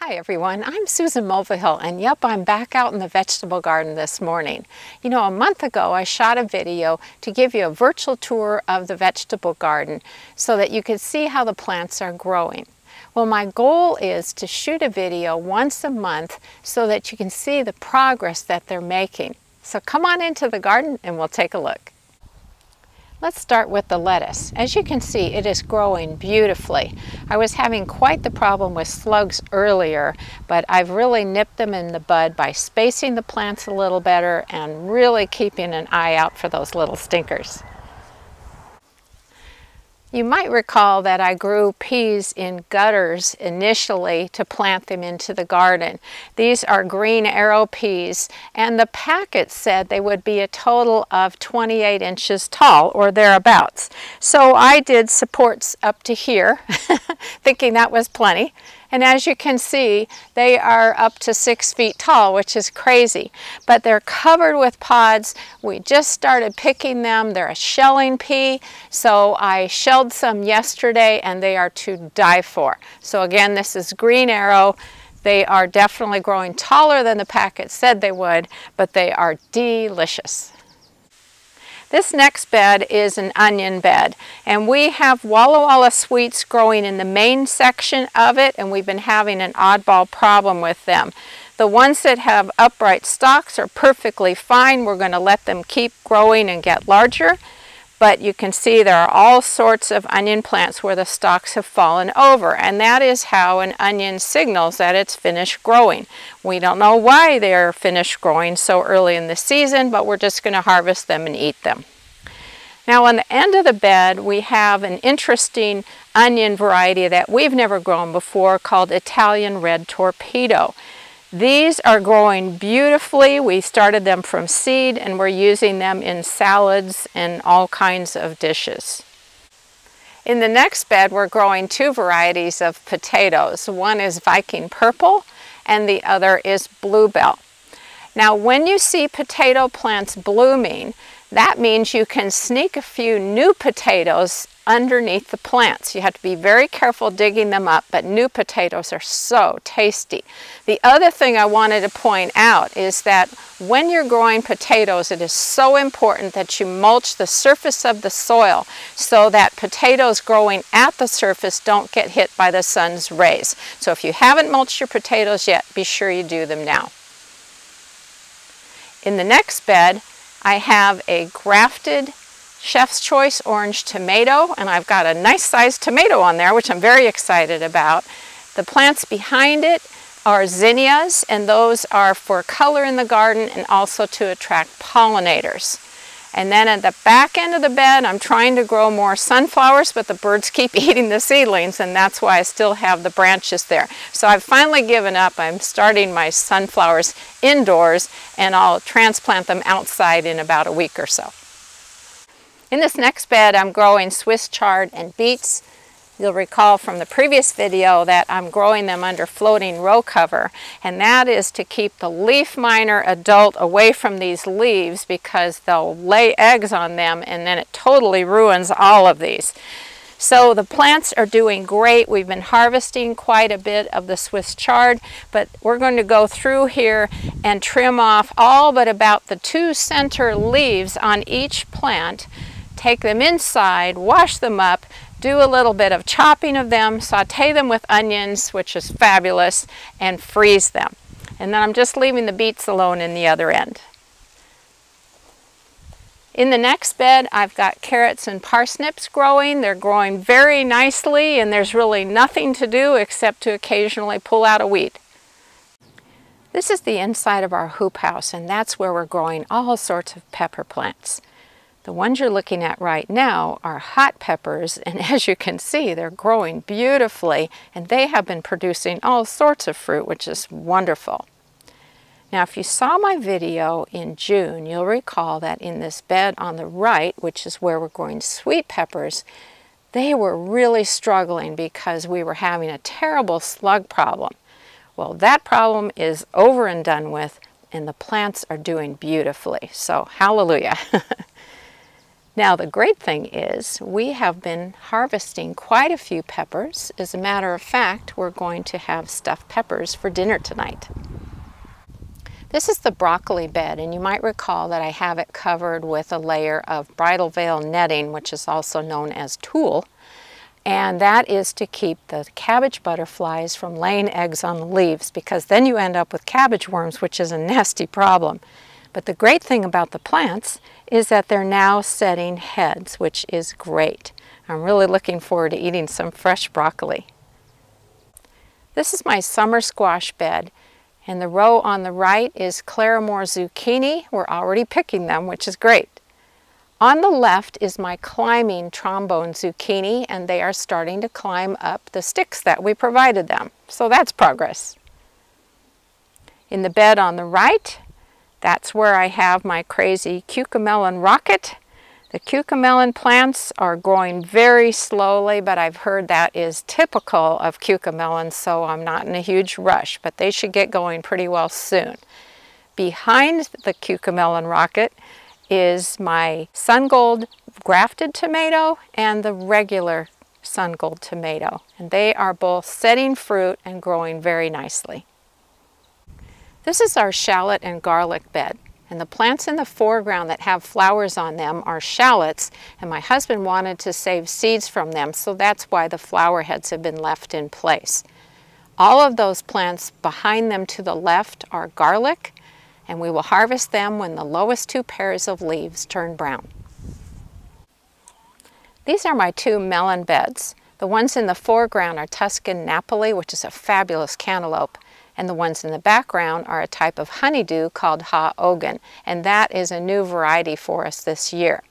Hi everyone, I'm Susan Mulvihill, and yep, I'm back out in the vegetable garden this morning. You know, a month ago I shot a video to give you a virtual tour of the vegetable garden so that you could see how the plants are growing. Well, my goal is to shoot a video once a month so that you can see the progress that they're making. So come on into the garden and we'll take a look. Let's start with the lettuce. As you can see, it is growing beautifully. I was having quite the problem with slugs earlier, but I've really nipped them in the bud by spacing the plants a little better and really keeping an eye out for those little stinkers. You might recall that I grew peas in gutters initially to plant them into the garden. These are green arrow peas, and the packet said they would be a total of 28 inches tall or thereabouts. So I did supports up to here, thinking that was plenty. And as you can see, they are up to 6 feet tall, which is crazy. But they're covered with pods. We just started picking them. They're a shelling pea. So I shelled some yesterday and they are to die for. So again, this is green arrow. They are definitely growing taller than the packet said they would, but they are delicious. This next bed is an onion bed, and we have Walla Walla sweets growing in the main section of it, and we've been having an oddball problem with them. The ones that have upright stalks are perfectly fine. We're going to let them keep growing and get larger. But you can see there are all sorts of onion plants where the stalks have fallen over, and that is how an onion signals that it's finished growing. We don't know why they're finished growing so early in the season, but we're just going to harvest them and eat them. Now on the end of the bed we have an interesting onion variety that we've never grown before called Italian Red Torpedo. These are growing beautifully. We started them from seed and we're using them in salads and all kinds of dishes. In the next bed we're growing two varieties of potatoes. One is Viking Purple and the other is Bluebell. Now when you see potato plants blooming, that means you can sneak a few new potatoes underneath the plants. You have to be very careful digging them up, but new potatoes are so tasty. The other thing I wanted to point out is that when you're growing potatoes, it is so important that you mulch the surface of the soil so that potatoes growing at the surface don't get hit by the sun's rays. So if you haven't mulched your potatoes yet, be sure you do them now. In the next bed, I have a grafted Chef's Choice orange tomato, and I've got a nice sized tomato on there, which I'm very excited about. The plants behind it are zinnias, and those are for color in the garden and also to attract pollinators. And then at the back end of the bed, I'm trying to grow more sunflowers, but the birds keep eating the seedlings, and that's why I still have the branches there. So I've finally given up. I'm starting my sunflowers indoors, and I'll transplant them outside in about a week or so. In this next bed, I'm growing Swiss chard and beets. You'll recall from the previous video that I'm growing them under floating row cover, and that is to keep the leaf miner adult away from these leaves because they'll lay eggs on them and then it totally ruins all of these. So the plants are doing great. We've been harvesting quite a bit of the Swiss chard, but we're going to go through here and trim off all but about the 2 center leaves on each plant, take them inside, wash them up, do a little bit of chopping of them, saute them with onions, which is fabulous, and freeze them. And then I'm just leaving the beets alone in the other end. In the next bed, I've got carrots and parsnips growing. They're growing very nicely, and there's really nothing to do except to occasionally pull out a weed. This is the inside of our hoop house, and that's where we're growing all sorts of pepper plants. The ones you're looking at right now are hot peppers, and as you can see, they're growing beautifully, and they have been producing all sorts of fruit, which is wonderful. Now, if you saw my video in June, you'll recall that in this bed on the right, which is where we're growing sweet peppers, they were really struggling because we were having a terrible slug problem. Well, that problem is over and done with, and the plants are doing beautifully, so hallelujah. Now the great thing is we have been harvesting quite a few peppers. As a matter of fact, we're going to have stuffed peppers for dinner tonight. This is the broccoli bed, and you might recall that I have it covered with a layer of bridal veil netting, which is also known as tulle, and that is to keep the cabbage butterflies from laying eggs on the leaves, because then you end up with cabbage worms, which is a nasty problem. But the great thing about the plants is that they're now setting heads, which is great. I'm really looking forward to eating some fresh broccoli. This is my summer squash bed, and the row on the right is Claremore zucchini. We're already picking them, which is great. On the left is my climbing trombone zucchini, and they are starting to climb up the sticks that we provided them. So that's progress. In the bed on the right, that's where I have my crazy cucamelon rocket. The cucamelon plants are growing very slowly, but I've heard that is typical of cucamelons, so I'm not in a huge rush, but they should get going pretty well soon. Behind the cucamelon rocket is my sun gold grafted tomato and the regular sun gold tomato, and they are both setting fruit and growing very nicely. This is our shallot and garlic bed, and the plants in the foreground that have flowers on them are shallots, and my husband wanted to save seeds from them, so that's why the flower heads have been left in place. All of those plants behind them to the left are garlic, and we will harvest them when the lowest two pairs of leaves turn brown. These are my two melon beds. The ones in the foreground are Tuscan Napoli, which is a fabulous cantaloupe, and the ones in the background are a type of honeydew called Ha Ogan, and that is a new variety for us this year.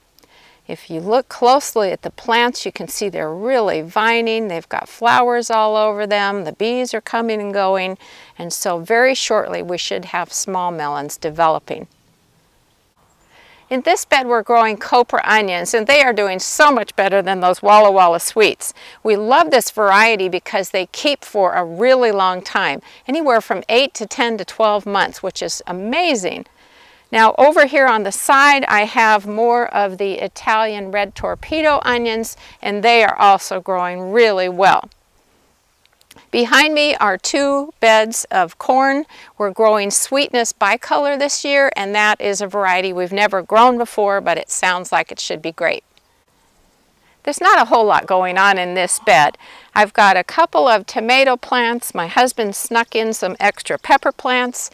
If you look closely at the plants, you can see they're really vining. They've got flowers all over them. The bees are coming and going, and so very shortly we should have small melons developing. In this bed we're growing Copra onions, and they are doing so much better than those Walla Walla sweets. We love this variety because they keep for a really long time, anywhere from 8 to 10 to 12 months, which is amazing. Now over here on the side I have more of the Italian red torpedo onions, and they are also growing really well. Behind me are two beds of corn. We're growing Sweetness Bicolor this year, and that is a variety we've never grown before, but it sounds like it should be great. There's not a whole lot going on in this bed. I've got a couple of tomato plants. My husband snuck in some extra pepper plants.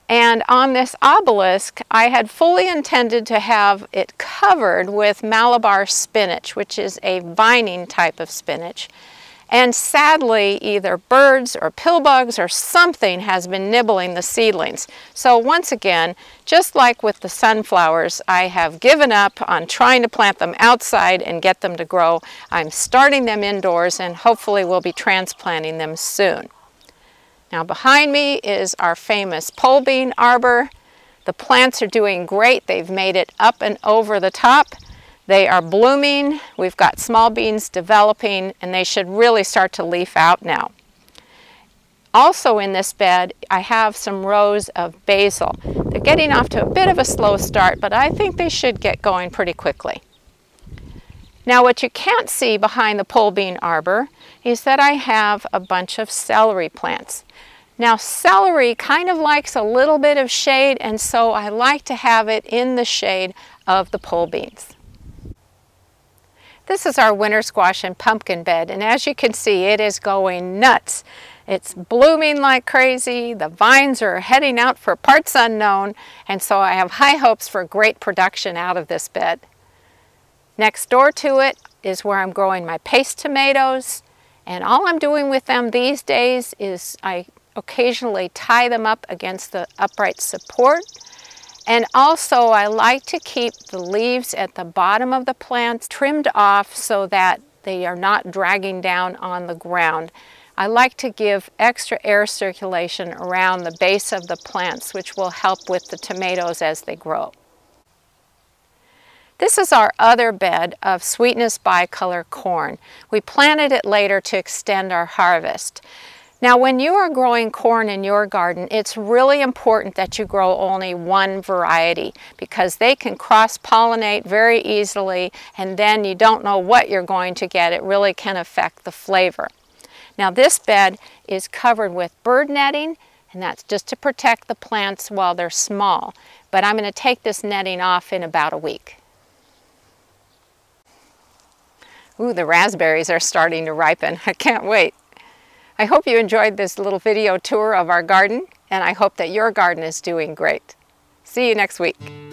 And on this obelisk, I had fully intended to have it covered with Malabar spinach, which is a vining type of spinach. And sadly, either birds or pillbugs or something has been nibbling the seedlings. So once again, just like with the sunflowers, I have given up on trying to plant them outside and get them to grow. I'm starting them indoors, and hopefully we'll be transplanting them soon. Now behind me is our famous pole bean arbor. The plants are doing great. They've made it up and over the top. They are blooming. We've got small beans developing, and they should really start to leaf out now. Also in this bed, I have some rows of basil. They're getting off to a bit of a slow start, but I think they should get going pretty quickly. Now what you can't see behind the pole bean arbor is that I have a bunch of celery plants. Now celery kind of likes a little bit of shade, and so I like to have it in the shade of the pole beans. This is our winter squash and pumpkin bed, and as you can see, it is going nuts. It's blooming like crazy. The vines are heading out for parts unknown, and so I have high hopes for great production out of this bed. Next door to it is where I'm growing my paste tomatoes, and all I'm doing with them these days is I occasionally tie them up against the upright support. And also I like to keep the leaves at the bottom of the plants trimmed off so that they are not dragging down on the ground. I like to give extra air circulation around the base of the plants, which will help with the tomatoes as they grow. This is our other bed of Sweetness Bicolor corn. We planted it later to extend our harvest. Now, when you are growing corn in your garden, it's really important that you grow only one variety because they can cross-pollinate very easily, and then you don't know what you're going to get. It really can affect the flavor. Now, this bed is covered with bird netting, and that's just to protect the plants while they're small. But I'm going to take this netting off in about a week. Ooh, the raspberries are starting to ripen. I can't wait. I hope you enjoyed this little video tour of our garden, and I hope that your garden is doing great. See you next week.